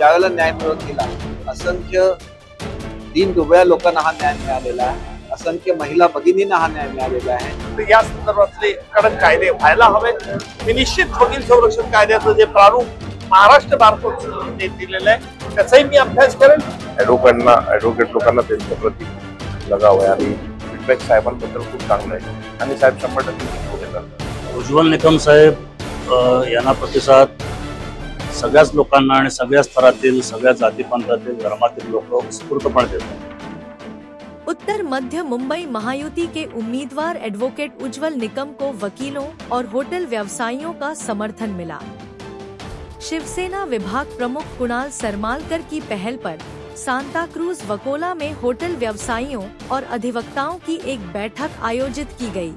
ज्यावेळेला न्याय मिळवून दिला, असंख्य दीनदुबळ्या लोकांना हा न्याय मिळालेला आहे, असंख्य महिला भगिनींना हा न्याय मिळालेला आहे। तर या संदर्भातले कडक कायदे व्हायला हवेत। मी निश्चित वकील संरक्षण कायद्याचं जे प्रारूप महाराष्ट्र बारकोर्टने दिलेलं आहे त्याचाही मी अभ्यास करेन। ॲडव्होकेट लोकांना त्यांच्या प्रती लगाव आहे आणि फीडबॅक साहेबांबद्दल खूप चांगलं आहे आणि साहेब 100% जिंकून येतात। उज्ज्वल निकम साहेब यांना प्रतिसाद सगळ्याच लोकांना आणि सगळ्या स्तरातील, सगळ्या जातीपंथातील, धर्मातील लोक उत्स्फूर्तपणे देतात। उत्तर मध्य मुंबई महायुति के उम्मीदवार एडवोकेट उज्ज्वल निकम को वकीलों और होटल व्यवसायियों का समर्थन मिला। शिवसेना विभाग प्रमुख कुणाल सरमालकर की पहल पर सांता क्रूज वकोला में होटल व्यवसायियों और अधिवक्ताओं की एक बैठक आयोजित की गई,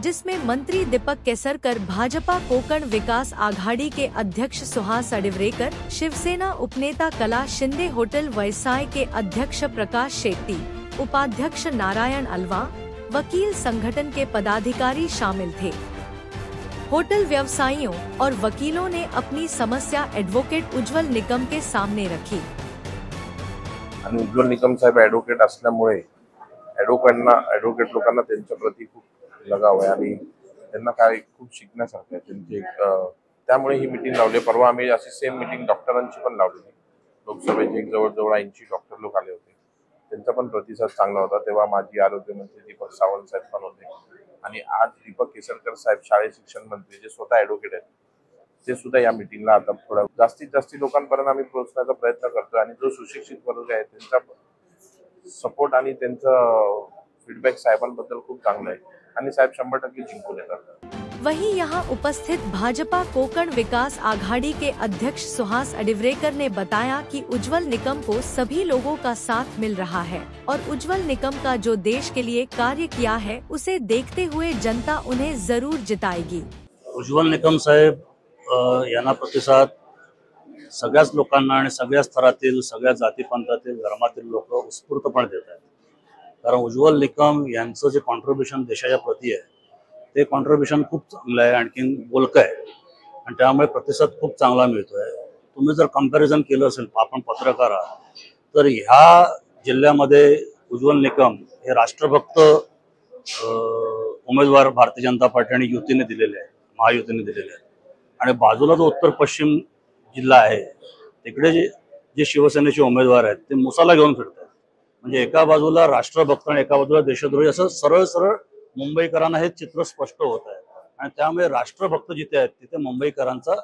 जिसमें मंत्री दीपक केसरकर, भाजपा कोकण विकास आघाड़ी के अध्यक्ष सुहास अडिवरेकर, शिवसेना उपनेता कला शिंदे, होटल व्यवसाय के अध्यक्ष प्रकाश शेट्टी, उपाध्यक्ष नारायण अलवा, वकील संगठन के पदाधिकारी शामिल थे। होटल व्यवसायियों और वकीलों ने अपनी समस्या एडवोकेट उज्ज्वल निकम के सामने रखी। आणि उज्ज्वल निकम साहेब ॲडव्होकेट असल्यामुळे ॲडव्होकेट लोकांना त्यांच्या प्रती खूप लगाव आहे आणि त्यांना काय खूप शिकण्यासारखं आहे त्यांची त्यामुळे ही मीटिंग लावली। परवा आम्ही अशी सेम मीटिंग डॉक्टरांची पण लावली। लोकसभेचे जवळजवळ 80 डॉक्टर लोक आले होते, त्यांचा पण प्रतिसाद चांगला होता। तेव्हा माजी आरोग्यमंत्री दीपक सावंत साहेब पण होते आणि आज दीपक केसरकर साहेब शालेय शिक्षण मंत्री जे स्वतः ॲडव्होकेट आहेत ते सुद्धा या मीटिंगला आता थोडा जास्तीत जास्त लोकांपर्यंत आम्ही पोहोचण्याचा प्रयत्न करतोय आणि जो सुशिक्षित वर्ग आहे त्यांचा सपोर्ट आणि त्यांचं फीडबॅक साहेबांबद्दल खूप चांगलं आहे आणि साहेब 100% जिंकून येतात। वहीं यहाँ उपस्थित भाजपा कोकण विकास आघाड़ी के अध्यक्ष सुहास अडिवरेकर ने बताया कि उज्ज्वल निकम को सभी लोगों का साथ मिल रहा है और उज्ज्वल निकम का जो देश के लिए कार्य किया है उसे देखते हुए जनता उन्हें जरूर जिताएगी। उज्ज्वल निकम साहेब यांना प्रतिसाद सगळ्याच लोकांना आणि सगळ्या स्तरातील, सगळ्या जातीपंथातील, धर्मातील लोक उत्स्फूर्तपणे देत आहेत। कारण उज्ज्वल निकम यांचं जे कॉन्ट्रीब्युशन देशाच्या प्रती आहे ते कॉन्ट्रीब्युशन खूप चांगलं आहे, आणखीन बोलकं आहे आणि त्यामुळे प्रतिसाद खूप चांगला मिळतोय। तुम्ही जर कंपॅरिझन केलं असेल, आपण पत्रकार आहात, तर ह्या जिल्ह्यामध्ये उज्ज्वल निकम हे राष्ट्रभक्त उमेदवार भारतीय जनता पार्टी आणि युतीने दिलेले आहे, महायुतीने दिलेले आहे। आणि बाजूला जो उत्तर पश्चिम जिल्हा आहे तिकडे जे शिवसेनेचे उमेदवार आहेत ते मुसाला घेऊन फिरतात। म्हणजे एका बाजूला राष्ट्रभक्त आणि एका बाजूला देशद्रोही, असं सरळ सरळ मुंबईकरांना हे चित्र स्पष्ट होत आहे आणि त्यामुळे राष्ट्रभक्त जिथे आहेत तिथे मुंबईकरांचा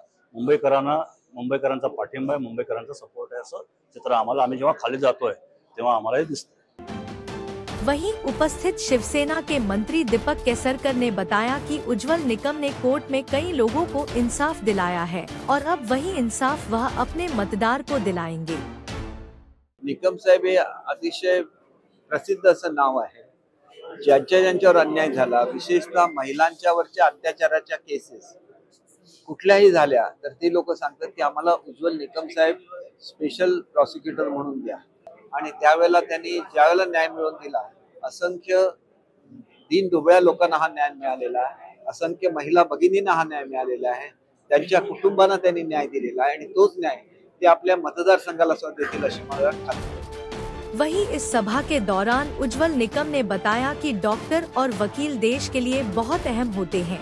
पाठिंबा आहे, मुंबईकरांचा सपोर्ट आहे, असं चित्र आम्ही जेव्हा खाली जातोय तेव्हा आम्हालाही दिसतं। वहीं उपस्थित शिवसेना के मंत्री दीपक केसरकर ने बताया कि उज्ज्वल निकम ने कोर्ट में कई लोगों को इंसाफ दिलाया है और अब वही इंसाफ वह अपने मतदार को दिलाएंगे। निकम साहेब हे अतिशय प्रसिद्ध असं नाव आहे। ज्यांच्यावर अन्याय झाला, विशेषतः महिलांच्यावरच्या अत्याचाराच्या केसेस कुठल्याही झाल्या तर ते लोक सांगतात की आम्हाला उज्ज्वल निकम साहेब स्पेशल प्रॉसिक्युटर म्हणून द्या। आणि त्यावेळेला त्यांनी ज्यावेळेला न्याय मिळवून दिला, असंख्य दीनदुबळ्या लोकांना हा न्याय मिळालेला आहे, असंख्य महिला भगिनींना हा न्याय मिळालेला आहे, त्यांच्या कुटुंबांना त्यांनी न्याय दिलेला आहे आणि तोच न्याय ते आपल्या मतदारसंघाला सुद्धा देतील अशी मला खात्री आहे। वहीं इस सभा के दौरान उज्ज्वल निकम ने बताया कि डॉक्टर और वकील देश के लिए बहुत अहम होते हैं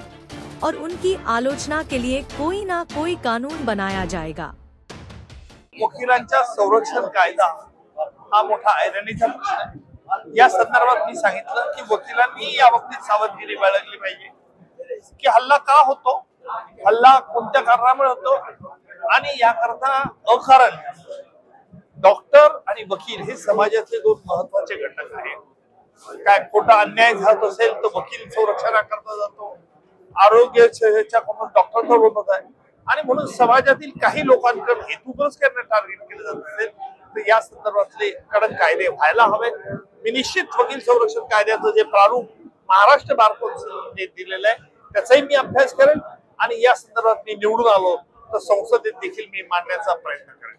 और उनकी आलोचना के लिए कोई ना कोई कानून बनाया जाएगा। वकिलांच्या संरक्षण कायदा हा मोठा ऐरणीचा प्रश्न आहे। या संदर्भात मी सांगितलं की वकिलांनी या बाबतीत सावधगिरी बाळगली पाहिजे की हल्ला का होतो, हल्ला कोणत्या कारणामुळे होतो आणि याकरता अकारण डॉक्टर आणि वकील हे समाजाचे दोन महत्वाचे घटक आहेत। काय खोटा अन्याय झाला असेल तर वकील संरक्षणाकरता जातो, आरोग्याच्याकडून डॉक्टर होत आहे आणि म्हणून समाजातील काही लोकांकडे हेतूनच त्यांना टार्गेट केलं जात असेल तर या संदर्भातले कडक कायदे व्हायला हवेत। मी निश्चित वकील संरक्षण कायद्याचं जे प्रारूप महाराष्ट्र बारकोर्टने दिलेलं आहे त्याचाही मी अभ्यास करेन आणि या संदर्भात मी निवडून आलो तर संसदेत देखील मी मांडण्याचा प्रयत्न करेन।